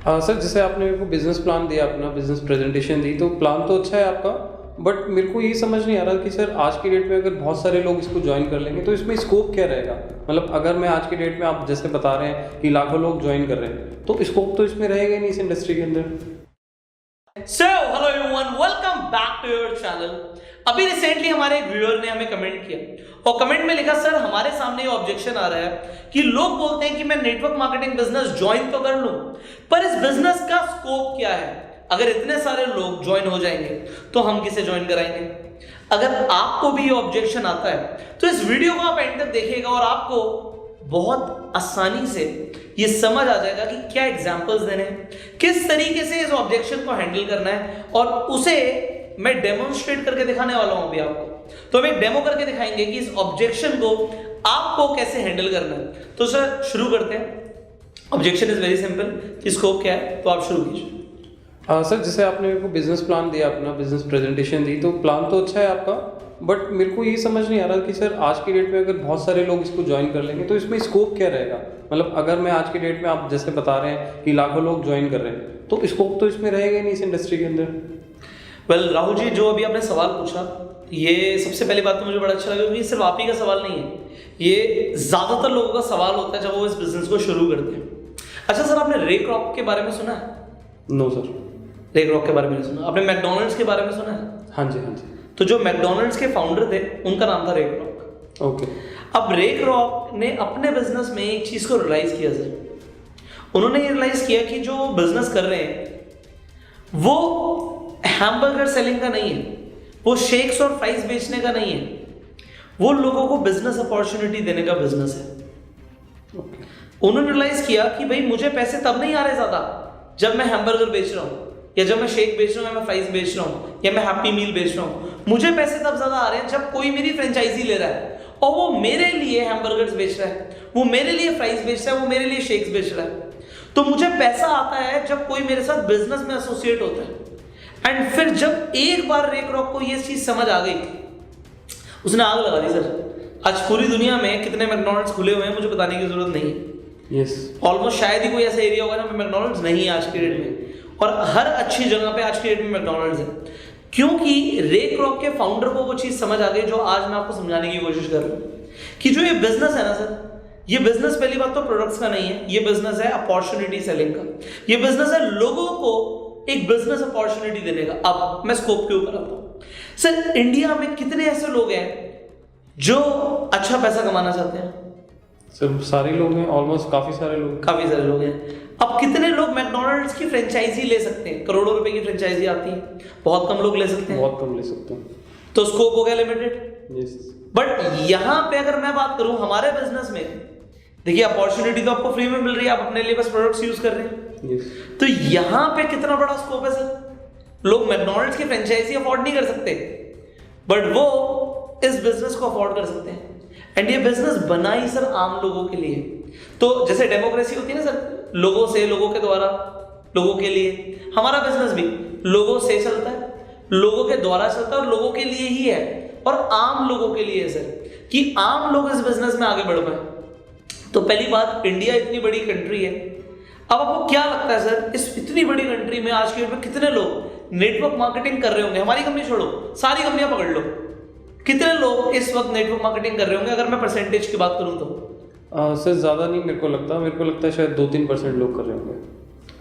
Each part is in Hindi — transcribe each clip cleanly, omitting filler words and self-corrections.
सर जैसे आपने मेरे को बिज़नेस प्लान दिया, अपना बिज़नेस प्रेजेंटेशन दी, तो प्लान तो अच्छा है आपका, बट मेरे को ये समझ नहीं आ रहा कि सर आज की डेट में अगर बहुत सारे लोग इसको ज्वाइन कर लेंगे तो इसमें स्कोप क्या रहेगा। मतलब अगर मैं आज की डेट में, आप जैसे बता रहे हैं कि लाखों लोग ज्वाइन कर रहे हैं, तो स्कोप तो इसमें रहेगा ही नहीं इस इंडस्ट्री के अंदर। So, hello everyone, welcome back to your channel। अभी रिसेंटली हमारे एक व्यूअर ने हमें कमेंट किया और कमेंट में लिखा, सर हमारे सामने ये ऑब्जेक्शन आ रहा है कि लोग बोलते हैं कि मैं नेटवर्क मार्केटिंग बिजनेस ज्वाइन तो कर लूं, पर इस बिजनेस का स्कोप क्या है। अगर इतने सारे लोग ज्वाइन हो जाएंगे तो हम किसे ज्वाइन कराएंगे। अगर आपको भी ये ऑब्जेक्शन आता है तो इस वीडियो को आप एंड तक देखिएगा और आपको बहुत आसानी से ये समझ आ जाएगा कि क्या एग्जांपल्स देने हैं, किस तरीके से इस ऑब्जेक्शन को हैंडल करना है, और उसे मैं डेमोन्स्ट्रेट करके दिखाने वाला हूं अभी आपको। तो हम एक डेमो करके दिखाएंगे कि इस ऑब्जेक्शन को आपको कैसे हैंडल करना है। तो सर शुरू करते हैं। Objection is very simple, scope क्या है, तो आप शुरू कीजिए। सर जैसे आपने मेरे को बिज़नेस प्लान दिया, अपना बिज़नेस प्रेजेंटेशन दी, तो प्लान तो अच्छा है आपका, बट मेरे को ये समझ नहीं आ रहा कि सर आज की डेट में अगर बहुत सारे लोग इसको ज्वाइन कर लेंगे तो इसमें स्कोप क्या रहेगा। मतलब अगर मैं आज की डेट में, आप जैसे बता रहे हैं कि लाखों लोग ज्वाइन कर रहे हैं, तो स्कोप तो इसमें रहेगा ही नहीं इस इंडस्ट्री के अंदर। वेल राहुल जी, जो अभी आपने सवाल पूछा, ये सबसे पहली बात तो मुझे बड़ा अच्छा लगा क्योंकि सिर्फ आप ही का सवाल नहीं है, ये ज्यादातर लोगों का सवाल होता है जब वो इस बिजनेस को शुरू करते हैं। अच्छा सर, आपने रे क्रॉक के बारे में सुना है? नो सर, रे क्रॉक के बारे में नहीं सुना। आपने मैकडोनल्ड्स के बारे में सुना है? हाँ जी हाँ जी। तो जो मैकडोनल्ड्स के फाउंडर थे उनका नाम था रे क्रॉक। ओके। अब रे क्रॉक ने अपने बिजनेस में एक चीज को रियलाइज किया सर। उन्होंने ये रियलाइज किया कि जो बिजनेस कर रहे हैं वो हैमबर्गर सेलिंग का नहीं है, वो शेक्स और फ्राइज बेचने का नहीं है, वो लोगों को बिजनेस अपॉर्चुनिटी देने का बिजनेस है। उन्होंने रियलाइज किया कि भाई मुझे पैसे तब नहीं आ रहे ज्यादा जब मैं हैमबर्गर बेच रहा हूं, या जब मैं शेक बेच रहा हूं, या मैं फ्राइज बेच रहा हूं, या मैं हैप्पी मील बेच रहा हूं। मुझे पैसे तब ज्यादा आ रहे हैं जब कोई मेरी फ्रेंचाइजी ले रहा है और वो मेरे लिए हैमबर्गर्स बेच रहा है, वो मेरे लिए फ्राइज बेच रहा है, वो मेरे लिए शेक्स बेच रहा है। तो मुझे पैसा आता है जब कोई मेरे साथ बिजनेस में एसोसिएट होता है। एंड फिर जब एक बार रे क्रॉक को ये चीज समझ आ गई, उसने आग लगा दी सर। आज पूरी दुनिया में कितने मैकडोनल्ड्स खुले हुए हैं मुझे बताने की जरूरत नहीं है। यस, ऑलमोस्ट शायद ही कोई ऐसा एरिया होगा ना मैकडोनल्ड्स नहीं है आज के डेट में, और हर अच्छी जगह पे आज के डेट में मैकडोनल्ड्स है, क्योंकि रे क्रॉक के फाउंडर को वो चीज समझ आ गई जो आज मैं आपको समझाने की कोशिश कर रहा हूँ कि जो ये बिजनेस है ना सर, ये बिजनेस पहली बात तो प्रोडक्ट्स का नहीं है, ये बिजनेस है अपॉर्चुनिटी सेलिंग का। ये बिजनेस है लोगों को एक बिजनेस अपॉर्चुनिटी देने का। अब मैं स्कोप के ऊपर आता हूँ। सर इंडिया में कितने ऐसे लोग हैं जो अच्छा पैसा कमाना चाहते हैं? सर सारे लोग हैं, ऑलमोस्ट काफ़ी सारे लोग हैं। अब कितने लोग मैकडोनल्ड्स की फ्रेंचाइजी ले सकते हैं? करोड़ों रुपए की फ्रेंचाइजी आती है, बहुत कम लोग ले सकते हैं। बहुत कम ले सकते हैं, तो स्कोप हो गया लिमिटेड। यस। बट यहां पे अगर मैं बात करूं हमारे बिजनेस में, देखिए अपॉर्चुनिटी तो आपको फ्री में मिल रही है, आप अपने लिए बस प्रोडक्ट्स यूज कर रहे हैं। यस। तो यहां पे कितना बड़ा स्कोप है सर। लोग मैकडोनल्ड्स की फ्रेंचाइजी अफोर्ड नहीं कर सकते, बट वो इस बिजनेस को अफोर्ड कर सकते हैं। एंड ये बिजनेस बना ही सर आम लोगों के लिए। तो जैसे डेमोक्रेसी होती है ना सर, लोगों से, लोगों के द्वारा, लोगों के लिए, हमारा बिजनेस भी लोगों से चलता है, लोगों के द्वारा चलता है और लोगों के लिए ही है, और आम लोगों के लिए है सर, कि आम लोग इस बिजनेस में आगे बढ़ पाए। तो पहली बात, इंडिया इतनी बड़ी कंट्री है। अब आपको क्या लगता है सर, इस इतनी बड़ी कंट्री में आज के डेट में कितने लोग नेटवर्क मार्केटिंग कर रहे होंगे? हमारी कंपनी छोड़ो, सारी कंपनियां पकड़ लो, कितने लोग इस वक्त नेटवर्क मार्केटिंग कर रहे होंगे अगर मैं परसेंटेज की बात करूं तो? सर ज़्यादा नहीं, मेरे को लगता है शायद 2-3% लोग कर रहे होंगे।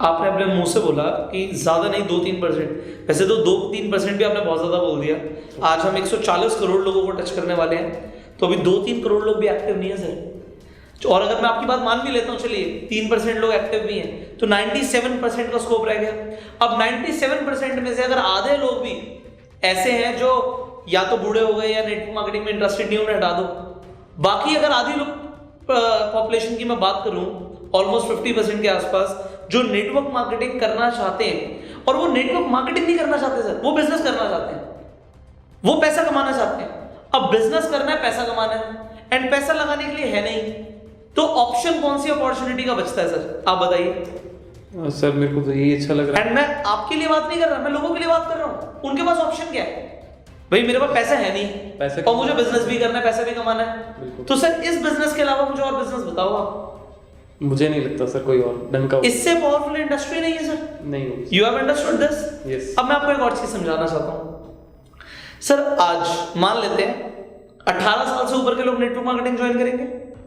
आपने अपने मुंह से बोला कि ज्यादा नहीं, 2-3%। वैसे तो 2-3% भी आपने बहुत ज्यादा बोल दिया। आज हम 140 करोड़ लोगों को टच करने वाले हैं, तो अभी 2-3 करोड़ लोग भी एक्टिव नहीं है सर। और अगर मैं आपकी बात मान भी लेता हूँ, चलिए 3% लोग एक्टिव भी हैं, तो 97% का स्कोप रह गया। अब 97% में से अगर आधे लोग भी ऐसे हैं जो या तो बूढ़े हो गए या नेटवर्क मार्केटिंग में इंटरेस्टेड नहीं, उन्हें हटा दो। बाकी अगर आधी लोग पॉपुलेशन की मैं बात करूं, ऑलमोस्ट 50% के आसपास, जो नेटवर्क मार्केटिंग करना चाहते हैं, और वो नेटवर्क मार्केटिंग नहीं करना चाहते सर, वो बिजनेस करना चाहते हैं, वो पैसा कमाना चाहते हैं। अब बिजनेस करना है, पैसा कमाना है, एंड पैसा लगाने के लिए है नहीं, तो ऑप्शन कौन सी अपॉर्चुनिटी का बचता है सर, आप बताइए। सर मेरे को तो यही अच्छा लग रहा है। एंड मैं आपके लिए बात नहीं कर रहा, मैं लोगों के लिए बात कर रहा हूं। उनके पास ऑप्शन क्या है? भाई मेरे पास पैसा है नहीं, पैसे और मुझे बिजनेस भी करना है, पैसा भी कमाना है। तो सर इस बिजनेस के अलावा मुझे और बिजनेस बताओ आप। मुझे नहीं लगता सर कोई और ढंग का इससे पावरफुल इंडस्ट्री नहीं है सर। नहीं होगा। You have understood this? Yes. अब मैं आपको एक और चीज समझाना चाहता हूं सर। आज मान लेते हैं 18 साल से ऊपर के लोग नेटवर्क मार्केटिंग ज्वाइन करेंगे।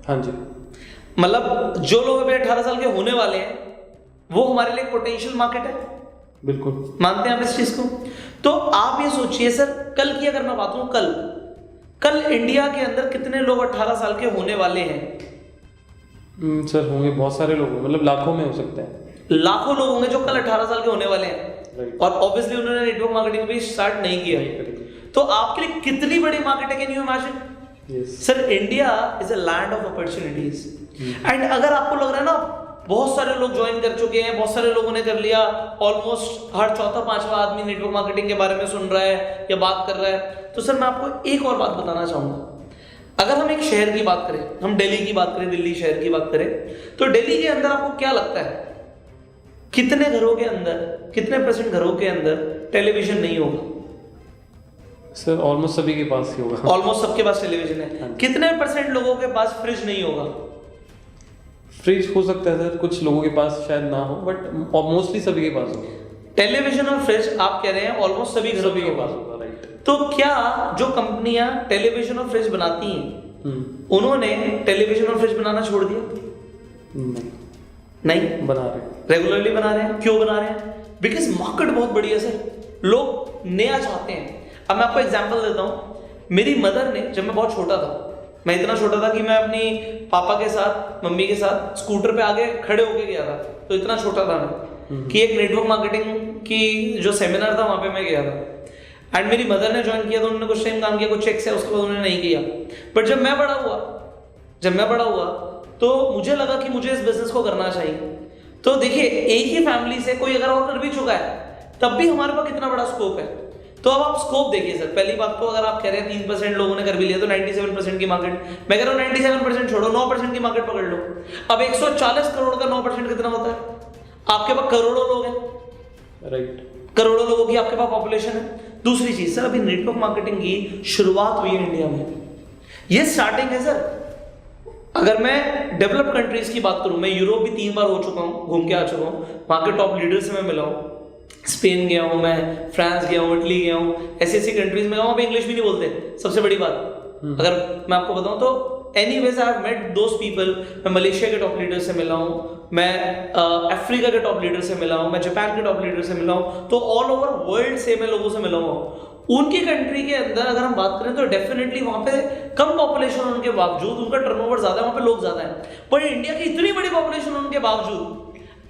हाँ जी। मतलब जो लोग अभी 18 साल के होने वाले हैं वो हमारे लिए पोटेंशियल मार्केट है। बिल्कुल मानते हैं आप इस चीज को? तो आप ये सोचिए सर, कल की अगर मैं बात करूं, कल इंडिया के अंदर कितने लोग 18 साल के होने वाले हैं? सर होंगे बहुत सारे लोग, मतलब लाखों में हो सकते हैं। लाखों लोग होंगे जो कल 18 साल के होने वाले हैं। Right. और ऑब्वियसली उन्होंने नेटवर्क मार्केटिंग भी स्टार्ट नहीं किया। तो आपके लिए कितनी बड़ी मार्केट है, can you imagine? Sir India is a land of opportunities. And अगर आपको लग रहा है ना बहुत सारे लोग ज्वाइन कर चुके हैं, बहुत सारे लोगों ने कर लिया, ऑलमोस्ट हर चौथा पांचवा आदमी नेटवर्क मार्केटिंग के बारे में सुन रहा है या बात कर रहा है, तो सर मैं आपको एक और बात बताना चाहूंगा। अगर हम एक शहर की बात करें, हम दिल्ली की बात करें, दिल्ली शहर की बात करें, तो दिल्ली के अंदर आपको क्या लगता है कितने घरों के अंदर, कितने % घरों के अंदर टेलीविजन नहीं होगा? सर ऑलमोस्ट सभी के पास ही होगा। ऑलमोस्ट सबके पास टेलीविजन है। कितने % लोगों के पास फ्रिज नहीं होगा? फ्रिज हो सकता है सर, कुछ लोगों के पास शायद ना हो, बट मोस्टली सभी के पास होगा। टेलीविजन और फ्रिज आप कह रहे हैं ऑलमोस्ट सभी घरों के पास होगा, राइट। तो क्या जो कंपनियां टेलीविजन और फ्रिज बनाती हैं उन्होंने टेलीविजन और फ्रिज बनाना छोड़ दिया? नहीं, बना रहे, रेगुलरली बना रहे हैं। क्यों बना रहे हैं? बिकॉज मार्केट बहुत बड़ी है सर, लोग नया चाहते हैं। अब मैं आपको एग्जांपल देता हूं। मेरी मदर ने, जब मैं बहुत छोटा था, मैं इतना छोटा था कि मैं अपनी पापा के साथ, मम्मी के साथ स्कूटर पे आगे खड़े होके गया था, तो इतना छोटा था मैं कि एक नेटवर्क मार्केटिंग की जो सेमिनार था वहां पे मैं गया था। एंड मेरी मदर ने ज्वाइन किया तो उन्होंने कुछ टाइम काम किया, कुछ चेक से, उसके बाद उन्होंने नहीं किया। बट जब मैं बड़ा हुआ तो मुझे लगा कि मुझे इस बिजनेस को करना चाहिए। तो देखिए, एक ही फैमिली से कोई अगर और कर भी चुका है तब भी हमारे पास कितना बड़ा स्कोप है। तो अब आप स्कोप देखिए सर। पहली बात तो अगर आप कह रहे हैं 3% लोगों ने कर भी लिया तो 97% की मार्केट, मैं कह रहा हूं 97% छोड़ो, 9% की मार्केट पकड़ लो। अब 140 करोड़ का 9% कितना होता है? आपके पास करोड़ों लोग हैं, राइट। करोड़ों लोगों की आपके पास पॉपुलेशन है। दूसरी चीज सर, अभी नेटवर्क मार्केटिंग की शुरुआत हुई है इंडिया में, ये स्टार्टिंग है सर। अगर मैं डेवलप कंट्रीज की बात करूं, मैं यूरोप भी 3 बार हो चुका हूं, घूम के आ चुका हूं, वहां के टॉप लीडर से मैं मिला हूं। स्पेन गया हूं मैं, फ्रांस गया हूं, इटली गया हूं, ऐसी कंट्रीज में गया हूं, वहां पे इंग्लिश भी नहीं बोलते। सबसे बड़ी बात अगर मैं आपको बताऊं तो anyways I have met those people. मैं मलेशिया के टॉप लीडर से मिला हूं, मैं अफ्रीका के टॉप लीडर से मिला हूं, मैं जापान के टॉप लीडर से मिला हूं। तो ऑल ओवर वर्ल्ड से मैं लोगों से मिला हूं। उनकी कंट्री के अंदर अगर हम बात करें तो डेफिनेटली वहां पे कम पॉपुलेशन होने के बावजूद उनका टर्नओवर ज्यादा है, वहां पे लोग ज्यादा हैं। पर इंडिया की इतनी बड़ी पॉपुलेशन होने के बावजूद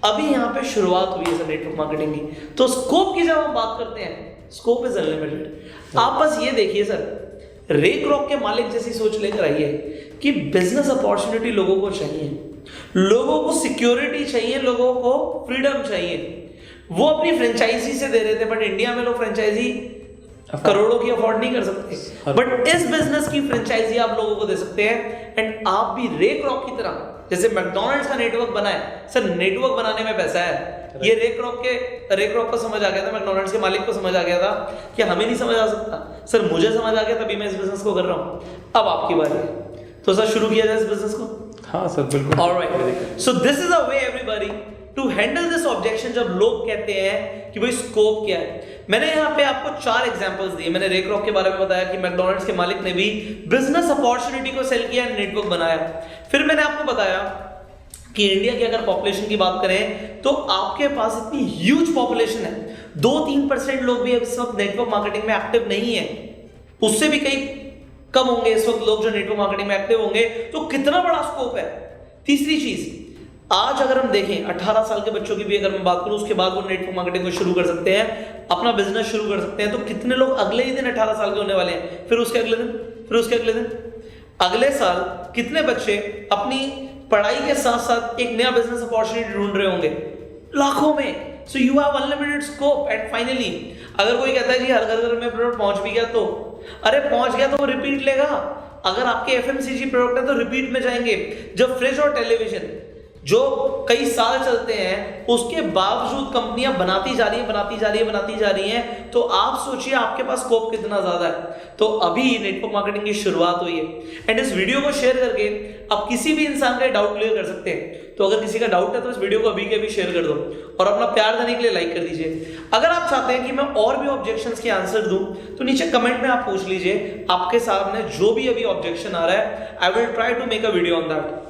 अभी यहाँ पे शुरुआत हुई है सर नेटवर्क मार्केटिंग की। तो स्कोप की जब हम बात करते हैं, स्कोप इज अनलिमिटेड। आप बस ये देखिए सर, रेक रॉक के मालिक जैसी सोच लेकर आइए कि बिजनेस अपॉर्चुनिटी लोगों को चाहिए, लोगों को सिक्योरिटी चाहिए, लोगों को फ्रीडम चाहिए। वो अपनी फ्रेंचाइजी से दे रहे थे, बट इंडिया में लोग फ्रेंचाइजी करोड़ों की अफोर्ड नहीं कर सकते, बट इस बिजनेस की फ्रेंचाइजी आप लोगों को दे सकते हैं। एंड आप भी रेक रॉक की तरह, जैसे मैकडॉनल्ड्स का नेटवर्क बना है सर, नेटवर्क बनाने में पैसा है। ये रेक रॉक को समझ आ गया था, मैकडॉनल्ड्स के मालिक को समझ आ गया था कि हमें नहीं समझ आ सकता। सर मुझे समझ आ गया, तभी मैं इस बिजनेस को कर रहा हूं। अब आपकी बारी है, तो सर शुरू किया जाए इस बिजनेस को। हाँ सर बिल्कुल। Alright, so this is a way everybody to handle this objection जब लोग कहते हैं कि भाई स्कोप क्या है। मैंने यहाँ पे आपको 4 एग्जांपल्स दिए। मैंने रेक रॉक के बारे में बताया कि मैकडॉनल्ड्स के मालिक ने भी बिजनेस अपॉर्चुनिटी को सेल किया, नेटवर्क बनाया। फिर मैंने आपको बताया कि इंडिया की अगर पॉपुलेशन की बात करें तो आपके पास इतनी ह्यूज पॉपुलेशन है, 2-3% लोग भी इस वक्त नेटवर्क मार्केटिंग में एक्टिव नहीं है, उससे भी कई कम होंगे इस वक्त लोग जो नेटवर्क मार्केटिंग में एक्टिव होंगे। तो कितना बड़ा स्कोप है। तीसरी चीज, आज अगर हम देखें 18 साल के बच्चों की भी अगर मैं बात करूं, उसके बाद वो नेटवर्क मार्केटिंग को शुरू कर सकते हैं, अपना बिजनेस शुरू कर सकते हैं। तो कितने लोग अगले ही दिन 18 साल के होने वाले हैं, फिर उसके अगले दिन, फिर उसके अगले दिन, अगले साल कितने बच्चे अपनी पढ़ाई के साथ साथ एक नया बिजनेस अपॉर्चुनिटी ढूंढ रहे होंगे, लाखों में। So you have unlimited scope. And finally अगर कोई कहता है जी हर घर में प्रोडक्ट पहुंच भी गया, तो अरे पहुंच गया तो वो रिपीट लेगा। अगर आपके एफएमसीजी प्रोडक्ट है तो रिपीट में जाएंगे। जब फ्रिज और टेलीविजन जो कई साल चलते हैं, उसके बावजूद कंपनियां बनाती जा रही हैं, तो आप सोचिए आपके पास स्कोप कितना ज्यादा है। तो अभी नेटवर्क मार्केटिंग की शुरुआत हुई है एंड इस वीडियो को शेयर करके आप किसी भी इंसान का डाउट क्लियर कर सकते हैं। तो अगर किसी का डाउट है तो इस वीडियो को अभी के अभी शेयर कर दो और अपना प्यार देने के लिए लाइक कर दीजिए। अगर आप चाहते हैं कि मैं और भी ऑब्जेक्शंस के आंसर दूं तो नीचे कमेंट में आप पूछ लीजिए, आपके सामने जो भी अभी ऑब्जेक्शन आ रहा है I will try to make a video on that.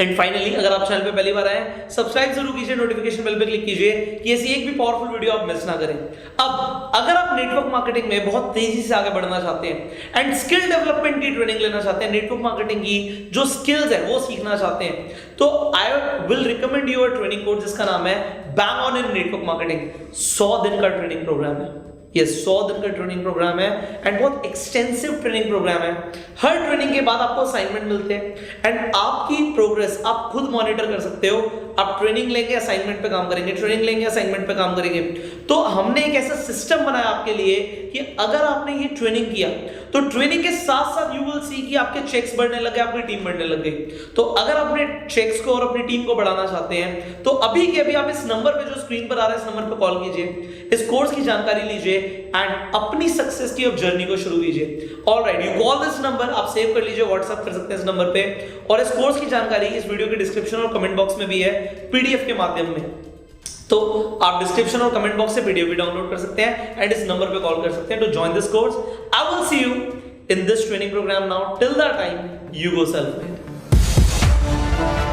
And finally अगर आप चैनल पे पहली बार आए, सब्सक्राइब जरूर कीजिए, नोटिफिकेशन बेल पे क्लिक कीजिए कि ऐसी एक भी पावरफुल वीडियो आप मिस ना करें। अब अगर आप नेटवर्क मार्केटिंग में बहुत तेजी से आगे बढ़ना चाहते हैं एंड स्किल डेवलपमेंट की ट्रेनिंग लेना चाहते हैं, नेटवर्क मार्केटिंग की जो स्किल्स है वो सीखना चाहते हैं, तो I will recommend you a training course जिसका नाम है bang on in network marketing. 100 दिन का ट्रेनिंग प्रोग्राम है, ये 100 दिन का ट्रेनिंग प्रोग्राम है एंड बहुत एक्सटेंसिव ट्रेनिंग प्रोग्राम है। हर ट्रेनिंग के बाद आपको असाइनमेंट मिलते हैं एंड आपकी प्रोग्रेस आप खुद मॉनिटर कर सकते हो। आप ट्रेनिंग लेंगे, असाइनमेंट पे काम करेंगे, ट्रेनिंग लेंगे, असाइनमेंट पे काम करेंगे। तो हमने एक ऐसा सिस्टम बनाया आपके लिए कि अगर आपने ये ट्रेनिंग किया तो ट्रेनिंग के साथ साथ यू विल सी कि आपके चेक्स बढ़ने लगे, आपकी टीम बढ़ने लग गई। तो अगर अपने चेक्स को और अपनी टीम को बढ़ाना चाहते हैं तो अभी के अभी आप इस नंबर पे जो स्क्रीन पर आ रहा है इस नंबर पे कॉल कीजिए, इस कोर्स की जानकारी लीजिए एंड अपनी सक्सेस की अब जर्नी को शुरू कीजिए। Alright, you call this number, आप सेव कर लीजिए, व्हाट्सएप कर सकते हैं इस नंबर पे। और इस कोर्स की जानकारी इस वीडियो के डिस्क्रिप्शन और कमेंट बॉक्स में भी है पीडीएफ के माध्यम में। तो आप डिस्क्रिप्शन और कमेंट बॉक्स से पीडीएफ भी डाउनलोड कर सकते हैं एंड इस नंबर पे कॉल कर सकते हैं to join this course. I will see you in this training program now. Till that time you go self made.